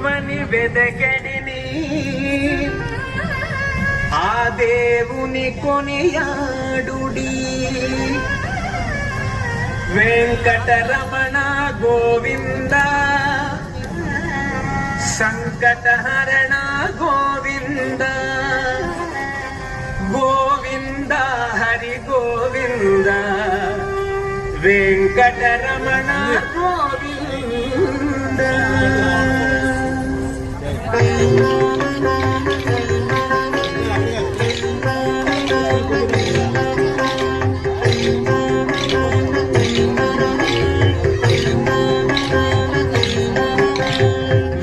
దేవుని వెదకడిని ఆ దేవుని కొనియాడుడి వెంకటరమణ గోవింద సంకటహరణ గోవింద గోవింద హరి గోవింద వెంకటరమణ గోవింద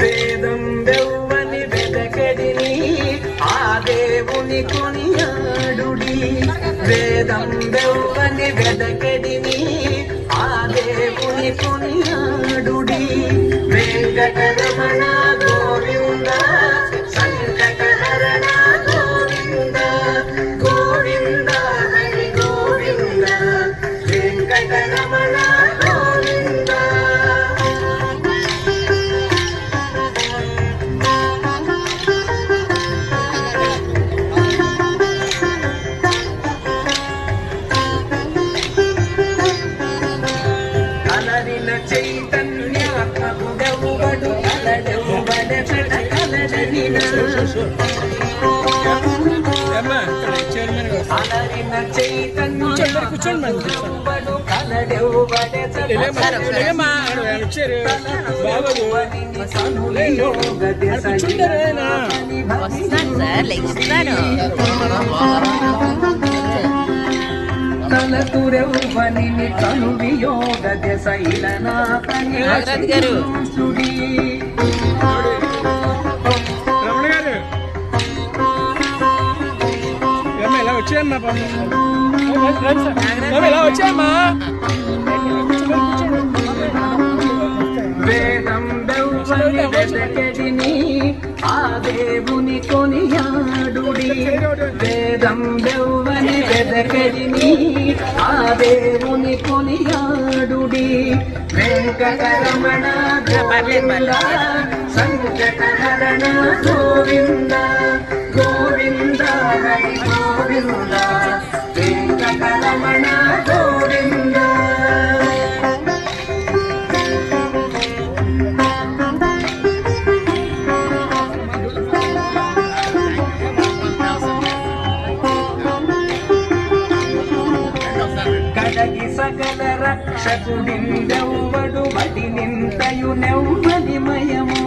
వేదం వెవ్వని వెదకడిని ఆ దేవుని కొనియాడుడి వేదం వెవ్వని వెదకడిని ఆ దేవుని కొనియాడుడి వెంకటరమణ గోవింద సంకటహరణ గోవింద గోవింద హరి గోవింద వెంకటరమణ గోవింద అలరిన చైతన్యాత్మకుడెవ్వడు కలడెవ్వడెచట కలడనిన అలరిన చైతన్యాత్మకుడెవ్వడు కలడెవ్వడెచట తలతురెవ్వని కనువియోగ దశైలనా గారు ఎలా వచ్చాయమ్మా ఎలా వచ్చాయమ్మా వేదం వెవ్వని వెదకడిని ఆ దేవుని కొనియాడుడి వేదం వెవ్వని వెదకడిని ఆ దేవుని కొనియాడుడి వెంకటరమణ గోవింద సంకటహరణ గోవింద గోవింద హరి గోవింద వెంకటరమణ గోవింద కడగి సకల రక్షకుడిందెవ్వడు వడి నింతయు నెవ్వని మయము